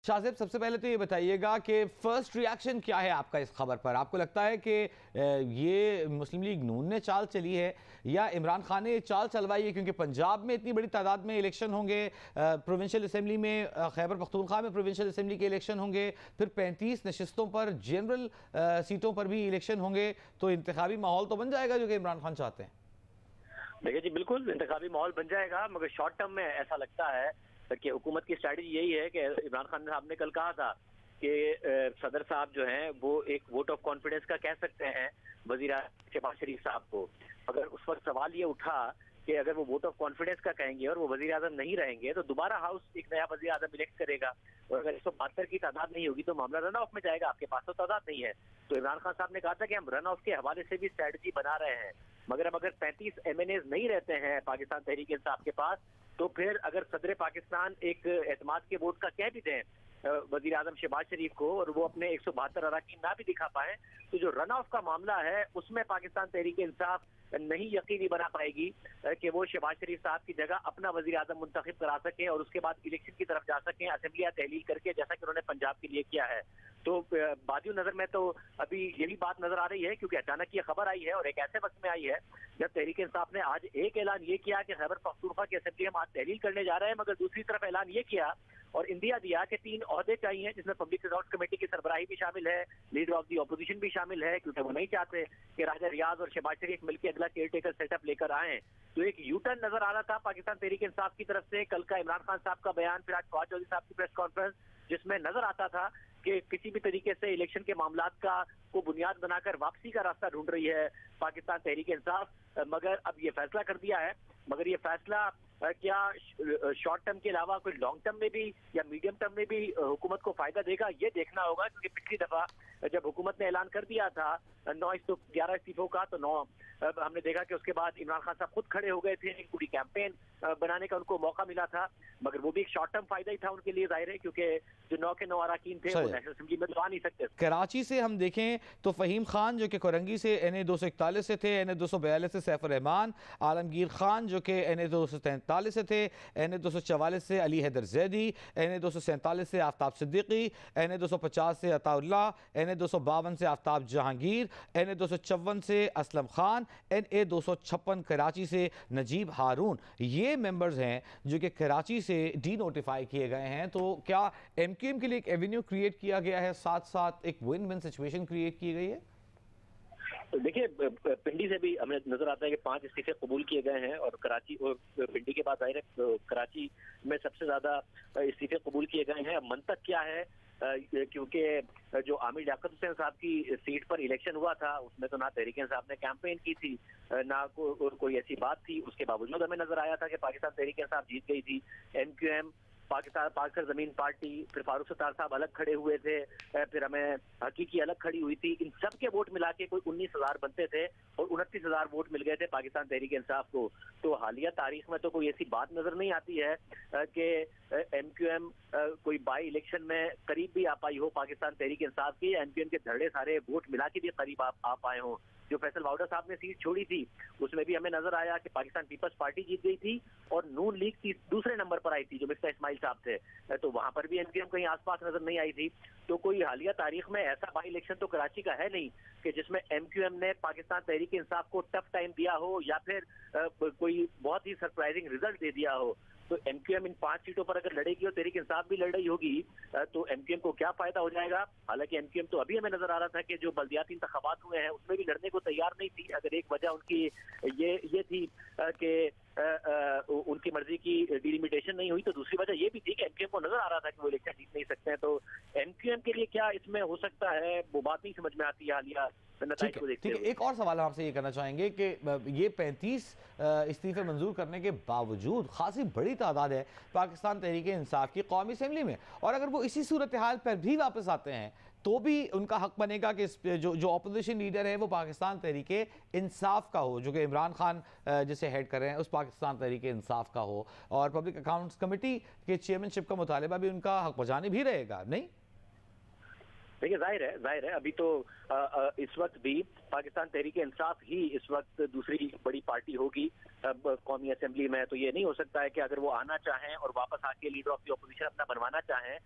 शाहजेब, सबसे पहले तो ये बताइएगा कि फर्स्ट रिएक्शन क्या है आपका इस खबर पर? आपको लगता है कि ये मुस्लिम लीग नून ने चाल चली है या इमरान खान ने चाल चलवाई है? क्योंकि पंजाब में इतनी बड़ी तादाद में इलेक्शन होंगे, प्रोविंशियल असम्बली में खैबर पख्तूनख्वा में प्रोविंशियल असम्बली के इलेक्शन होंगे, फिर 35 नशिस्तों पर जनरल सीटों पर भी इलेक्शन होंगे, तो इंतखाबी माहौल तो बन जाएगा जो कि इमरान खान चाहते हैं। देखिए जी, बिल्कुल इंतखाबी माहौल बन जाएगा, मगर शॉर्ट टर्म में ऐसा लगता है कि हुकूमत की स्ट्रैटेजी यही है कि इमरान खान साहब ने कल कहा था कि सदर साहब जो हैं वो एक वोट ऑफ कॉन्फिडेंस का कह सकते हैं वजीर आज़म शहबाज शरीफ साहब को। अगर उस वक्त सवाल ये उठा कि अगर वो वोट ऑफ कॉन्फिडेंस का कहेंगे और वो वजीर आज़म नहीं रहेंगे तो दोबारा हाउस एक नया वजीर आज़म इलेक्ट करेगा, और अगर 172 की तादाद नहीं होगी तो मामला रन ऑफ में जाएगा। आपके पास तो तादाद नहीं है। तो इमरान खान साहब ने कहा था कि हम रन ऑफ के हवाले से भी स्ट्रैटेजी बना रहे हैं, मगर अब अगर 35 MNAs नहीं रहते हैं पाकिस्तान तहरीक इंसाफ के पास, तो फिर अगर सदर पाकिस्तान एक एतमाद के वोट का कह भी दें वजीर आजम शहबाज शरीफ को और वो अपने 172 अराकीन ना भी दिखा पाए, तो जो रन ऑफ का मामला है उसमें पाकिस्तान तहरीक इंसाफ नहीं यकीनी बना पाएगी कि वो शहबाज शरीफ साहब की जगह अपना वजीर आजम मुंतखब करा सकें और उसके बाद इलेक्शन की तरफ जा सकें असेंबलियां तहलील करके, जैसा कि उन्होंने पंजाब के लिए किया है। तो बादियों नजर में तो अभी यही बात नजर आ रही है, क्योंकि अचानक ये खबर आई है और एक ऐसे वक्त में आई है जब तहरीक इंसाफ ने आज एक ऐलान ये किया कि खैबर पख्तूनख्वा की असेंबली हम आज तहलील करने जा रहे हैं, मगर दूसरी तरफ ऐलान ये किया और इंदिया दिया कि 3 ओहदे चाहिए, जिसमें पब्लिक अकाउंट्स कमेटी की सरबराही भी शामिल है, लीडर ऑफ दी ऑपोजिशन भी शामिल है, क्योंकि वो नहीं चाहते कि राजा रियाज और शहबाज शरीफ मिलकर अगला केयर टेकर सेटअप लेकर आए। तो एक यू टर्न नजर आ रहा था पाकिस्तान तहरीक इंसाफ की तरफ से। कल का इमरान खान साहब का बयान, फिर आज फवाद चौधरी साहब की प्रेस कॉन्फ्रेंस, जिसमें नजर आता था कि किसी भी तरीके से इलेक्शन के मामलात का को बुनियाद बनाकर वापसी का रास्ता ढूंढ रही है पाकिस्तान तहरीक इंसाफ। मगर अब ये फैसला कर दिया है, मगर ये फैसला क्या शॉर्ट टर्म के अलावा कोई लॉन्ग टर्म में भी या मीडियम टर्म में भी हुकूमत को फायदा देगा, ये देखना होगा। क्योंकि पिछली दफा जब हुकूमत ने ऐलान कर दिया था 11 इस्तीफों का, तो 9 हमने देखा कि उसके बाद इमरान खान साहब खुद खड़े हो गए थे, एक पूरी कैंपेन बनाने का उनको मौका मिला था, मगर वो भी एक शॉर्ट टर्म फायदा ही था उनके लिए, जाहिर है, क्योंकि जो 9 के 9 अराकीन थे वो नेशनल असेंबली में तो आ नहीं सकते। कराची से हम देखें तो फहीम खान जो कि कोरंगी से NA 241 से थे, NA 242 से सैफुर रहमान, आलमगीर खान जो कि NA 243 से थे, NA 244 से अली हैदर जैदी, NA 247 से आफ्ताब सिद्दीकी, NA 250 से अताउल्ला, NA 252 से आफ्ताब जहांगीर, NA 254 से असलम खान, NA 256 कराची से नजीब हारून, ये मेंबर्स हैं जो कि कराची से डी नोटिफाई किए गए हैं। तो क्या MQM के लिए एक एवेन्यू क्रिएट किया गया है, साथ साथ एक विन विन सिचुएशन क्रिएट की गई है? देखिए, पिंडी से भी हमें नजर आता है कि 5 इस्तीफे कबूल किए गए हैं और कराची और पिंडी के बाद जाहिर है कराची में सबसे ज्यादा इस्तीफे कबूल किए गए हैं। अब मंतक क्या है, क्योंकि जो आमिर लियाकत हुसैन साहब की सीट पर इलेक्शन हुआ था उसमें तो ना तहरीक इंसाफ ने कैंपेन की थी, ना कोई ऐसी बात थी। उसके बावजूद हमें नजर आया था कि पाकिस्तान तहरीक इंसाफ जीत गई थी। MQM, पाकिस्तान पाकिस्तान जमीन पार्टी, फिर फारूक सत्तार साहब अलग खड़े हुए थे, फिर हमें हकीकी अलग खड़ी हुई थी। इन सब के वोट मिला के कोई 19,000 बनते थे और 29,000 वोट मिल गए थे पाकिस्तान तहरीक इंसाफ को। तो हालिया तारीख में तो कोई ऐसी बात नजर नहीं आती है कि MQM कोई बाई इलेक्शन में करीब भी आ पाई हो पाकिस्तान तहरीक इंसाफ की, MQM के धड़े सारे वोट मिला के भी करीब आ पाए हों। जो फैसल वाउडा साहब ने सीट छोड़ी थी उसमें भी हमें नजर आया कि पाकिस्तान पीपल्स पार्टी जीत गई थी और नून लीग दूसरे नंबर पर आई थी जो मिस्टर इस्माइल साहब थे, तो वहां पर भी MQM कहीं आसपास नजर नहीं आई थी। तो कोई हालिया तारीख में ऐसा बाई इलेक्शन तो कराची का है नहीं कि जिसमें MQM ने पाकिस्तान तहरीक इंसाफ को टफ टाइम दिया हो या फिर कोई बहुत ही सरप्राइजिंग रिजल्ट दे दिया हो। तो MQM इन 5 सीटों पर अगर लड़ेगी और तहरीक इंसाफ भी लड़ रही होगी तो MQM को क्या फायदा हो जाएगा। हालांकि MQM तो अभी हमें नजर आ रहा था कि जो बल्दियाती इंतखाबात हुए हैं उसमें भी लड़ने को तैयार नहीं थी। अगर एक वजह उनकी ये थी कि उनकी मर्जी की डिलिमिटेशन नहीं हुई, तो दूसरी वजह ये भी थी कि MQM को नजर आ रहा था कि वो इलेक्शन जीत नहीं सकते हैं। तो MQM के लिए क्या इसमें हो सकता है वो बात नहीं समझ में आती है हालिया। ठीक है, एक और सवाल हम आपसे ये करना चाहेंगे कि ये 35 इस्तीफे मंजूर करने के बावजूद खासी बड़ी तादाद है पाकिस्तान तहरीक इंसाफ की कौमी असेंबली में, और अगर वो इसी सूरत हाल पर भी वापस आते हैं तो भी उनका हक बनेगा कि जो अपोजिशन लीडर है वो पाकिस्तान तहरीक इंसाफ का हो, जो कि इमरान खान जिसे हेड कर रहे हैं उस पाकिस्तान तहरीक इंसाफ का हो, और पब्लिक अकाउंट्स कमेटी के चेयरमैनशिप का मुतालिबा भी उनका हक बजानी भी रहेगा, नहीं? देखिए, जाहिर है अभी तो इस वक्त भी पाकिस्तान तहरीक इंसाफ ही इस वक्त दूसरी बड़ी पार्टी होगी कौमी असेंबली में। तो ये नहीं हो सकता है कि अगर वो आना चाहें और वापस आके लीडर ऑफ द ऑपोजिशन अपना बनवाना चाहें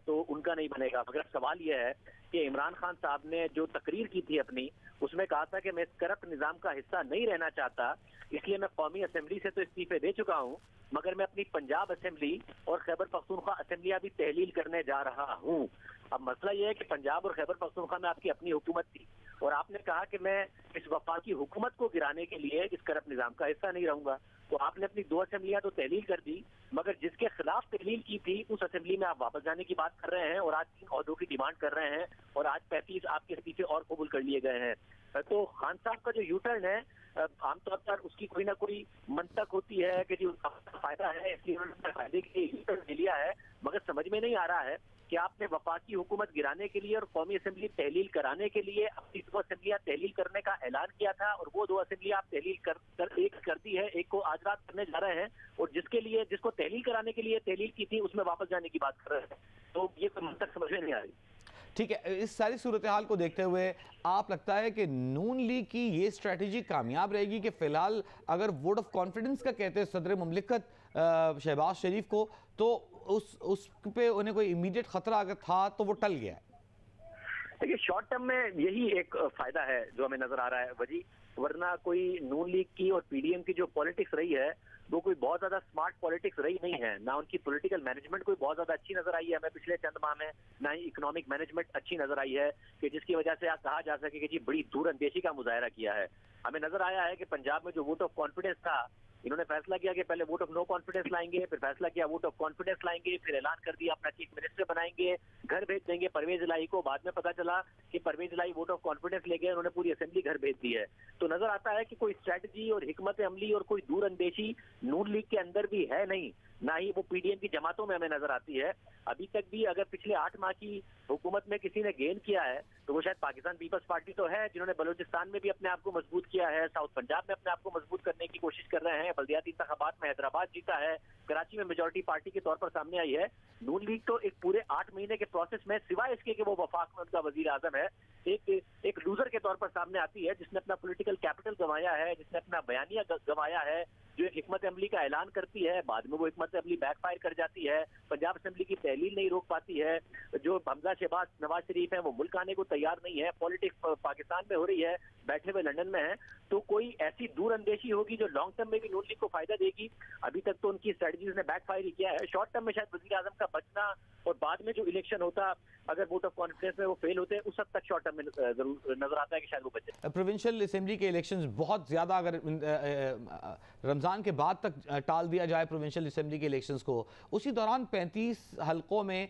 तो उनका नहीं बनेगा। मगर सवाल यह है कि इमरान खान साहब ने जो तकरीर की थी अपनी, उसमें कहा था कि मैं इस करप्ट निजाम का हिस्सा नहीं रहना चाहता, इसलिए मैं कौमी असेंबली से तो इस्तीफे दे चुका हूं, मगर मैं अपनी पंजाब असेंबली और खैबर पख्तूनख्वा असेंबलियां भी तहलील करने जा रहा हूं। अब मसला यह है कि पंजाब और खैबर पख्तूनख्वा में आपकी अपनी हुकूमत थी और आपने कहा कि मैं इस वफाकी हुकूमत को गिराने के लिए इस करप्ट निजाम का हिस्सा नहीं रहूंगा। तो आपने अपनी 2 असेंबलियां तो तहलील कर दी, मगर जिसके खिलाफ तहलील की थी उस असेंबली में आप वापस जाने की बात कर रहे हैं और आज 3 ओहदों की डिमांड कर रहे हैं और आज 35 आपके इस्तीफे और कबूल कर लिए गए हैं। तो खान साहब का जो यू टर्न है, आमतौर पर उसकी कोई ना कोई मंतक होती है कि जी उसका फायदा है इसलिए उन्होंने अपने फायदे के लिए यू टर्न ले लिया है, मगर समझ में नहीं आ रहा है कि आपने वफाकी हुकूमत गिराने के लिए और कौमी असेंबली तहलील कराने के लिए अपनी 2 असेंबलियां तहलील करने का ऐलान किया था और वो 2 असेंबलियां आप तहलील कर एक कर दी है, एक को आज रात करने जा रहे हैं और जिसको तहलील कराने के लिए तहलील की थी उसमें वापस जाने की बात कर रहे हैं। तो ये कोई मंतक समझ में नहीं आ रही। ठीक है, इस सारी सूरत हाल को देखते हुए आप लगता है कि नून लीग की ये स्ट्रेटजी कामयाब रहेगी कि फिलहाल अगर वोट ऑफ कॉन्फिडेंस का कहते हैं सदर मुमलिकत शहबाज शरीफ को, तो उस पे उन्हें कोई इमीडिएट खतरा अगर था तो वो टल गया है? देखिए, शॉर्ट टर्म में यही एक फायदा है जो हमें नजर आ रहा है वजी, वरना कोई नून लीग की और पीडीएम की जो पॉलिटिक्स रही है वो कोई बहुत ज्यादा स्मार्ट पॉलिटिक्स रही नहीं है। ना उनकी पॉलिटिकल मैनेजमेंट कोई बहुत ज्यादा अच्छी नजर आई है हमें पिछले चंद माह में, ना ही इकोनॉमिक मैनेजमेंट अच्छी नजर आई है कि जिसकी वजह से आप कहा जा सके कि जी बड़ी दूरअंदेशी का मुजाहरा किया है। हमें नजर आया है कि पंजाब में जो वोट ऑफ कॉन्फिडेंस था, इन्होंने फैसला किया कि पहले वोट ऑफ नो कॉन्फिडेंस लाएंगे, फिर फैसला किया वोट ऑफ कॉन्फिडेंस लाएंगे, फिर ऐलान कर दिया अपना चीफ मिनिस्टर बनाएंगे, घर भेज देंगे परवेज इलाही को। बाद में पता चला कि परवेज इलाही वोट ऑफ कॉन्फिडेंस ले गए, उन्होंने पूरी असेंबली घर भेज दी है। तो नजर आता है कि कोई स्ट्रेटजी और हिकमत अमली और कोई दूरअंदेशी नून लीग के अंदर भी है नहीं, ना ही वो पीडीएम की जमातों में हमें नजर आती है। अभी तक भी अगर पिछले 8 माह की हुकूमत में किसी ने गेन किया है तो वो शायद पाकिस्तान पीपल्स पार्टी तो है, जिन्होंने बलूचिस्तान में भी अपने आप को मजबूत किया है, साउथ पंजाब में अपने आप को मजबूत करने की कोशिश कर रहे हैं, बल्दियाती इंतखाबात में हैदराबाद जीता है, कराची में मेजोरिटी पार्टी के तौर पर सामने आई है। नून लीग तो एक पूरे 8 महीने के प्रोसेस में, सिवाय इसके कि वो वफाक में उनका वजीर आजम है, एक लूजर के तौर पर सामने आती है, जिसने अपना पॉलिटिकल कैपिटल गंवाया है, जिसने अपना बयानिया गंवाया है, जो एक हिकमत अमली का ऐलान करती है, बाद में वो हिकमत अमली बैकफायर कर जाती है, पंजाब असेंबली की तहलील नहीं रोक पाती है, जो हमजा शहबाज नवाज शरीफ है वो मुल्क आने को तैयार नहीं है, पॉलिटिक्स पाकिस्तान में हो रही है, बैठे हुए लंदन में है। तो कोई ऐसी दूरअंदेशी होगी जो लॉन्ग टर्म में भी नून लीग को फायदा देगी? अभी तक तो उनकी स्ट्रेटजीज ने बैकफायर ही किया है। शॉर्ट टर्म में शायद वजीर आजम का बचना और बाद में जो इलेक्शन होता, अगर वोट ऑफ कॉन्फिडेंस में वो फेल होते, उस हद तक शॉर्ट टर्म में जरूर नजर आता है कि शायद वो बचे। प्रोविंशियल असेंबली के इलेक्शंस बहुत ज़्यादा, अगर रमज़ान के बाद तक टाल दिया जाए प्रोविंशियल असेंबली के इलेक्शंस को, उसी दौरान 35 हलकों में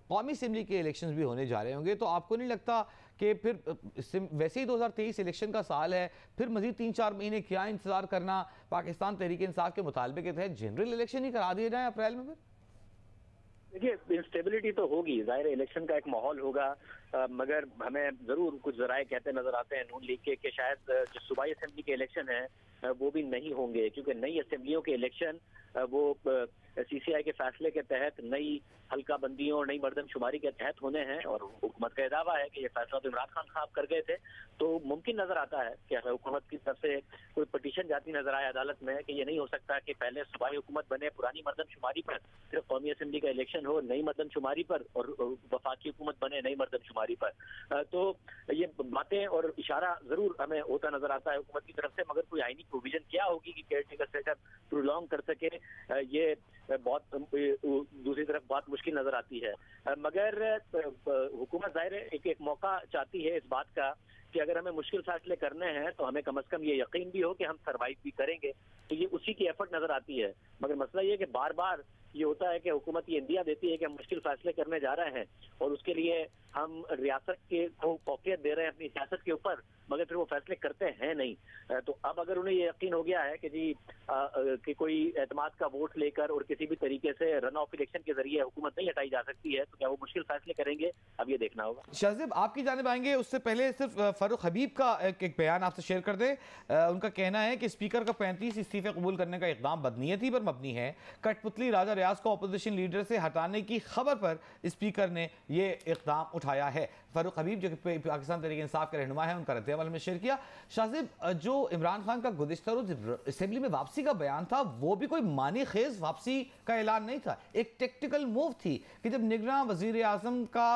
कौमी असेंबली के इलेक्शंस भी होने जा रहे होंगे, तो आपको नहीं लगता कि फिर वैसे ही 2023 इलेक्शन का साल है, फिर मजीद 3-4 महीने क्या इंतजार करना? पाकिस्तान तहरीक इंसाफ के मुतालबे के तहत जनरल इलेक्शन ही करा दिए जाए अप्रैल में। फिर देखिए, इंस्टेबिलिटी तो होगी, जाहिर इलेक्शन का एक माहौल होगा, मगर हमें जरूर कुछ जराए कहते नजर आते हैं नून लीग के कि शायद जो सूबाई असेंबली के इलेक्शन है वो भी नहीं होंगे, क्योंकि नई असेंबलियों के इलेक्शन वो सीसीआई के फैसले के तहत नई हल्का बंदियों और नई मर्दमशुमारी के तहत होने हैं, और हुकूमत का दावा है कि ये फैसला तो इमरान खान साहब कर गए थे। तो मुमकिन नजर आता है कि हुकूमत की तरफ से कोई पटिशन जाती नजर आए अदालत में कि ये नहीं हो सकता कि पहले सूबाई हुकूमत बने पुरानी मर्दमशुमारी पर, सिर्फ कौमी असेंबली का इलेक्शन हो नई मर्दमशुमारी पर, और वफाकी हुकूमत बने नई मर्दमशुमारी पर। तो ये बातें और इशारा जरूर हमें होता नजर आता है हुकूमत की तरफ से, मगर कोई आईनी प्रोविजन क्या होगी कि केयर टेकर सेटअप प्रोलॉन्ग कर सके, ये बहुत दूसरी तरफ बात मुश्किल नजर आती है। मगर हुकूमत जाहिर है एक मौका चाहती है इस बात का कि अगर हमें मुश्किल फैसले करने हैं तो हमें कम से कम ये यकीन भी हो कि हम सरवाइव भी करेंगे, तो ये उसी की एफर्ट नजर आती है। मगर मसला ये कि बार बार ये होता है कि हुकूमत ये इंदिया देती है कि हम मुश्किल फैसले करने जा रहे हैं और उसके लिए हम रियासत के को फौकियत दे रहे हैं अपनी सियासत के ऊपर, मगर फिर वो फैसले करते हैं नहीं। तो अब अगर उन्हें ये यकीन हो गया है कि जी कि कोई एतमाद का वोट लेकर और किसी भी तरीके से रन ऑफ इलेक्शन के जरिए हुकूमत नहीं हटाई जा सकती है, तो क्या वो मुश्किल फैसले करेंगे? अब ये देखना होगा। शाहजेब, आपकी जानिब आएंगे, उससे पहले सिर्फ फारूक हबीब का एक बयान आपसे शेयर कर दे। उनका कहना है कि स्पीकर का 35 इस्तीफे कबूल करने का इकदाम बदनीयती पर मबनी है। कठपुतली राजा रियाज को अपोजिशन लीडर से हटाने की खबर पर स्पीकर ने ये इकदाम उठाया है। फारूक हबीब जो कि पाकिस्तान तहरीक इंसाफ के रहनुमा है, उनका रद्द-ए-अमल में शेयर किया। शाहज़ेब, जो इमरान खान का गुज़िश्ता रोज़ असेंबली में वापसी का बयान था, वो भी कोई मानी खेज वापसी का ऐलान नहीं था, एक टेक्टिकल मूव थी कि जब निगरान वज़ीर आज़म का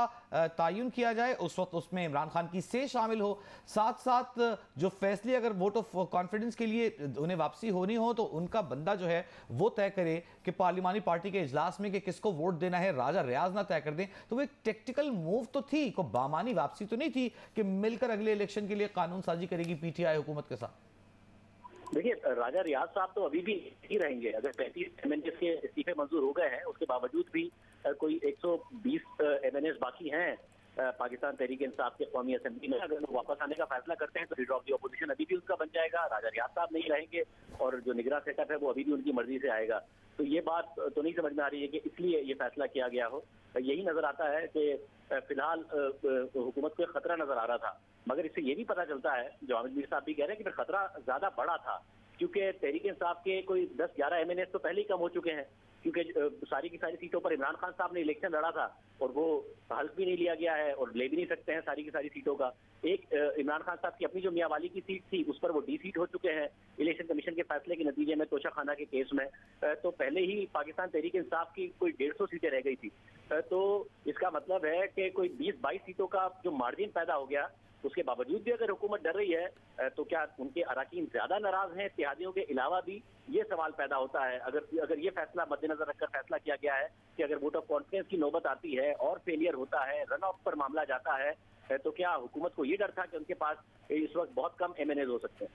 तयन किया जाए उस वक्त उसमें इमरान खान की से शामिल हो, साथ साथ जो फैसले अगर वोट ऑफ कॉन्फिडेंस के लिए उन्हें वापसी होनी हो तो उनका बंदा जो है वो तय करे कि पार्लिमानी पार्टी के इजलास में कि किसको वोट देना है, राजा रियाज ना तय कर दें। तो वो एक टेक्टिकल मूव तो थी, को बामानी वापसी तो नहीं थी कि मिलकर अगले इलेक्शन के लिए कानून साजी करेगी पीटीआई हुकूमत के साथ। देखिए, राजा रियाज साहब तो अभी भी ही रहेंगे। अगर 35 एमएनएस के इस्तीफे मंजूर हो गए हैं, उसके बावजूद भी कोई 120 एमएनएस बाकी हैं पाकिस्तान तहरीक इंसाफ के कौमी असेंबली में। अगर वो वापस आने का फैसला करते हैं तो लीडर ऑफ द अपोजिशन अभी भी उसका बन जाएगा, राजा रियाज साहब नहीं रहेंगे, और जो निगरान सेटअप है वो अभी भी उनकी मर्जी से आएगा। तो ये बात तो नहीं समझ में आ रही है कि इसलिए ये फैसला किया गया हो। यही नजर आता है कि फिलहाल हुकूमत को खतरा नजर आ रहा था, मगर इससे ये भी पता चलता है, जो हामिद मीर साहब भी कह रहे हैं, कि खतरा ज्यादा बड़ा था, क्योंकि तहरीक इंसाफ के कोई 10-11 एमएनएस तो पहले ही कम हो चुके हैं, क्योंकि सारी की सारी सीटों पर इमरान खान साहब ने इलेक्शन लड़ा था और वो हल्फ भी नहीं लिया गया है और ले भी नहीं सकते हैं सारी की सारी सीटों का। एक इमरान खान साहब की अपनी जो मियाँवाली की सीट थी उस पर वो डी सीट हो चुके हैं इलेक्शन कमीशन के फैसले के नतीजे में, तोशा खाना के केस में। तो पहले ही पाकिस्तान तहरीक इंसाफ की कोई 150 सीटें रह गई थी। तो इसका मतलब है कि कोई 20-22 सीटों का जो मार्जिन पैदा हो गया, उसके बावजूद भी अगर हुकूमत डर रही है तो क्या उनके अराकीन ज्यादा नाराज हैं इत्तेहादियों के अलावा भी? ये सवाल पैदा होता है। अगर ये फैसला मद्देनजर रखकर फैसला किया गया है कि अगर वोट ऑफ कॉन्फिडेंस की नौबत आती है और फेलियर होता है, रन ऑफ पर मामला जाता है, तो क्या हुकूमत को ये डर था कि उनके पास इस वक्त बहुत कम एमएनएज हो सकते हैं?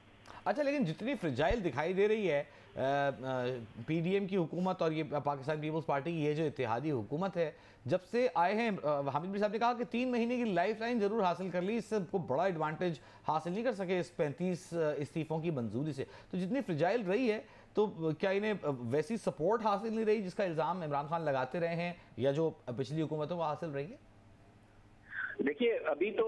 अच्छा, लेकिन जितनी फ्रिजाइल दिखाई दे रही है पीडीएम की हुकूमत और ये पाकिस्तान पीपल्स पार्टी की ये जो इत्तेहादी हुकूमत है, जब से आए हैं, हामिद मीर साहब ने कहा कि 3 महीने की लाइफ लाइन जरूर हासिल कर ली, इससे को बड़ा एडवांटेज हासिल नहीं कर सके इस 35 इस्तीफों की मंजूरी से। तो जितनी फ्रिजाइल रही है, तो क्या इन्हें वैसी सपोर्ट हासिल नहीं रही जिसका इल्ज़ाम इमरान खान लगाते रहे हैं, या जो पिछली हुकूमतों को हासिल रही है? देखिए, अभी तो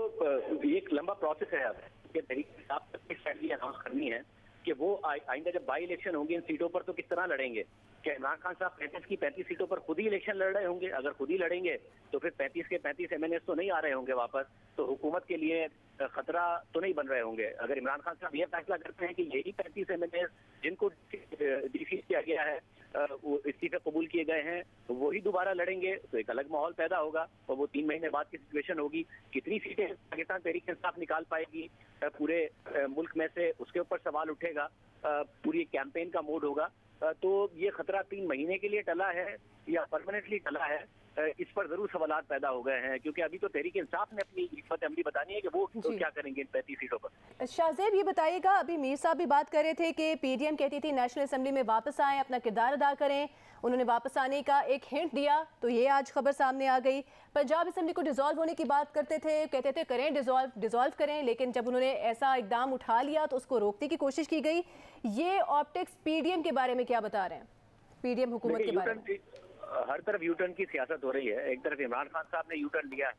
एक लंबा प्रोसेस है। अब तहरीक इंसाफ की स्ट्रेटजी अनाउंस करनी है कि वो आइंदा जब बाई इलेक्शन होंगे इन सीटों पर तो किस तरह लड़ेंगे। क्या इमरान खान साहब 35 की 35 सीटों पर खुद ही इलेक्शन लड़ रहे होंगे? अगर खुद ही लड़ेंगे तो फिर 35 के 35 एमएनएस तो नहीं आ रहे होंगे वापस, तो हुकूमत के लिए खतरा तो नहीं बन रहे होंगे। अगर इमरान खान साहब ये फैसला करते हैं कि यही 35 एमएनएस जिनको डिफीट किया गया है, वो इस्तीफे कबूल किए गए हैं, तो वही दोबारा लड़ेंगे, तो एक अलग माहौल पैदा होगा और वो 3 महीने बाद की सिचुएशन होगी। कितनी सीटें पाकिस्तान तहरीक इंसाफ निकाल पाएगी पूरे मुल्क में से, उसके ऊपर सवाल उठेगा। पूरी कैंपेन का मोड होगा। तो ये खतरा 3 महीने के लिए टला है या परमानेंटली टला है, इस पर जरूर सवालात पैदा हो गए हैं, क्योंकि अभी तो तहरीक इंसाफ ने अपनी हिकमत अमली बतानी है कि वो तो क्या करेंगे इन 35 सीटों पर। शाहज़ेब, ये बताइएगा, अभी मीर साहब भी बात कर रहे थे कि पीडीएम कहती थी नेशनल असेंबली में वापस आएं, अपना किरदार अदा करें, उन्होंने वापस आने का एक हिंट दिया, तो ये आज खबर सामने आ गई। पंजाब असेंबली को डिसॉल्व होने की बात करते थे, कहते थे करें डिसॉल्व करें, लेकिन जब उन्होंने ऐसा इकदाम उठा लिया तो उसको रोकने की कोशिश की गई। ये ऑप्टिक्स पीडीएम के बारे में क्या बता रहे हैं, पीडीएम हुकूमत के बारे में? हर तरफ यूटर्न की सियासत हो रही है। एक तरफ इमरान खान साहब ने यूटर्न लिया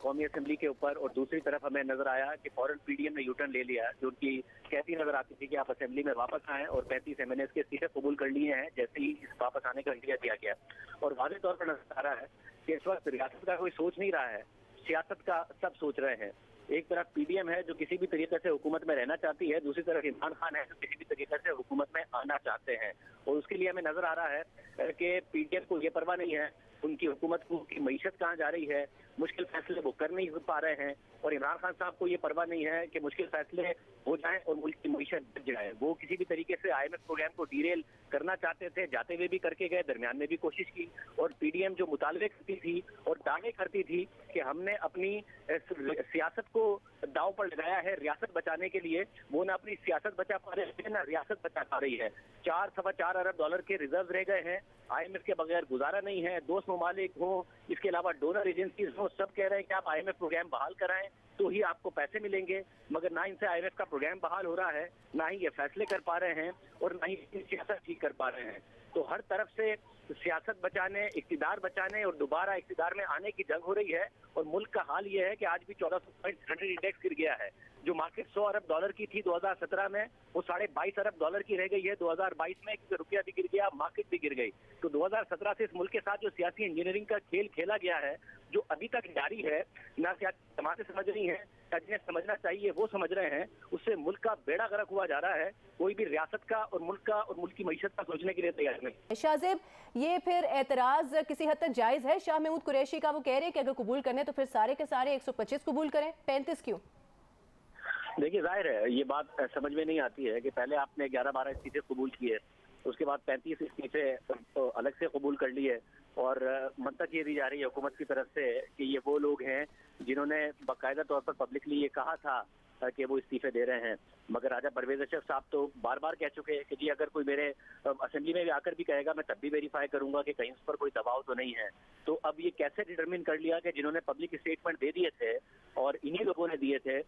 कौमी असेंबली के ऊपर, और दूसरी तरफ हमें नजर आया कि फौरन पीडीएम ने यूटर्न ले लिया, जो उनकी कहती नजर आती थी कि आप असेंबली में वापस आएं, और 35 एमएनएस के इस्तीफे कबूल कर लिए हैं जैसे ही इस वापस आने का इंडिया दिया गया। और वाज़ेह तौर पर नजर आ रहा है कि इस वक्त रियासत का कोई सोच नहीं रहा है, सियासत का सब सोच रहे हैं। एक तरफ पीडीएम है जो किसी भी तरीके से हुकूमत में रहना चाहती है, दूसरी तरफ इमरान खान है जो किसी भी तरीके से हुकूमत में आना चाहते हैं, और उसके लिए हमें नजर आ रहा है कि पीडीएम को ये परवाह नहीं है उनकी हुकूमत को की मईशत कहाँ जा रही है, मुश्किल फैसले वो कर नहीं पा रहे हैं, और इमरान खान साहब को ये परवाह नहीं है कि मुश्किल फैसले हो जाएं और मुल्क की मईशत बढ़ जाए। वो किसी भी तरीके से आईएमएफ प्रोग्राम को डीरेल करना चाहते थे, जाते हुए भी करके गए, दरमियान में भी कोशिश की, और पीडीएम जो मुतालबे करती थी और दावे करती थी कि हमने अपनी सियासत को दांव पर लगाया है रियासत बचाने के लिए, वो ना अपनी सियासत बचा पा रहे हैं ना रियासत बचा पा रही है। 4-4.25 अरब डॉलर के रिजर्व रह गए हैं, आईएमएफ के बगैर गुजारा नहीं है। दोस्त ममालिक हो, इसके अलावा डोनर एजेंसीज हो, सब कह रहे हैं कि आप आईएमएफ प्रोग्राम बहाल कराएं तो ही आपको पैसे मिलेंगे, मगर ना इनसे आईएमएफ का प्रोग्राम बहाल हो रहा है, ना ही ये फैसले कर पा रहे हैं, और ना ही सियासत ठीक कर पा रहे हैं। तो हर तरफ से सियासत बचाने, इक्तिदार बचाने और दोबारा इक्तिदार में आने की जंग हो रही है। और मुल्क का हाल ये है कि आज भी 1400 पॉइंट हंड्रेड इंडेक्स गिर गया है। जो मार्केट 100 अरब डॉलर की थी 2017 में, वो 22.5 अरब डॉलर की रह गई है 2022 में, क्योंकि रुपया भी गिर गया, मार्केट भी गिर गई। तो 2017 से इस मुल्क के साथ जो सियासी इंजीनियरिंग का खेल खेला गया है, जो अभी तक जारी है, ना सियासी जमातें समझ रही हैं, जिन्हें समझना चाहिए वो समझ रहे हैं, उससे मुल्क का बेड़ा गर्क हुआ जा रहा है। कोई भी रियासत का और मुल्क का और मुल्क की मईशत का सोचने के लिए तैयार नहीं। शाहजेब, ये फिर एतराज किसी हद तक जायज है शाह महमूद कुरैशी का? वो कह रहे हैं कि अगर कबूल करने तो फिर सारे के सारे 125 कबूल करें, 35 क्यों? देखिए, जाहिर है ये बात समझ में नहीं आती है कि पहले आपने 11-12 इस्तीफे कबूल किए, उसके बाद 35 इस्तीफे अलग से कबूल कर लिए, और मंतक ये दी जा रही है हुकूमत की तरफ से कि ये वो लोग हैं जिन्होंने बाकायदा तौर पर पब्लिकली ये कहा था कि वो इस्तीफे दे रहे हैं। मगर राजा परवेज अशरफ साहब तो बार बार कह चुके हैं कि जी अगर कोई मेरे असेंबली में भी आकर भी कहेगा, मैं तब भी वेरीफाई करूंगा कि कहीं उस पर कोई दबाव तो नहीं है। तो अब ये कैसे डिटरमिन कर लिया कि जिन्होंने पब्लिक स्टेटमेंट दे दिए थे और इन्हीं लोगों ने दिए थे,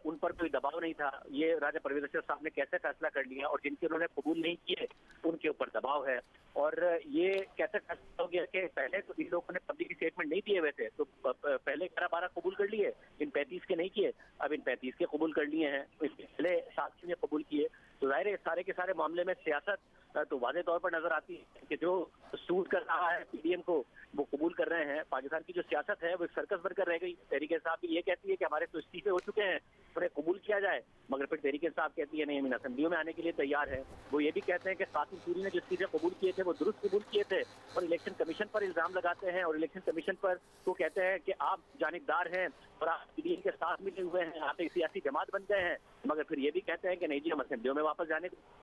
उन पर कोई दबाव नहीं था, ये राजा परवेज अशरफ साहब ने कैसे फैसला कर लिया? और जिनके उन्होंने कबूल नहीं किए उनके ऊपर दबाव है। और ये कैसे फैसला हो गया कि पहले तो इन लोगों ने पब्लिक स्टेटमेंट नहीं दिए हुए थे, तो पहले 11-12 कबूल कर लिए, इन 35 के नहीं किए, अब इन 35 के कबूल कर लिए हैं, पहले 7 ने कबूल किए। तो जाहिर है सारे के सारे मामले में सियासत तो वाज़े तौर पर नजर आती है कि जो सूट कर रहा है पीडीएम को वो कबूल कर रहे हैं। पाकिस्तान की जो सियासत है वो एक सर्कस बनकर रह गई। तहरीक इंसाफ भी ये कहती है कि हमारे तो इस्तीफे हो चुके हैं, उन्हें कबूल किया जाए, मगर फिर तहरीक इंसाफ कहती है नहीं, हम इन असेंबलियों में आने के लिए तैयार है। वो ये भी कहते हैं कि कासिम सूरी ने जो इस्तीफे कबूल किए थे वो दुरुस्त कबूल किए थे, और इलेक्शन कमीशन पर इल्जाम लगाते हैं, और इलेक्शन कमीशन पर वो कहते हैं कि आप जानिबदार हैं और आप पीडीएम के साथ मिले हुए हैं, आप एक सियासी जमात बन गए हैं, मगर फिर ये भी कहते हैं कि नहीं जी हम असेंबलियों में वापस जाने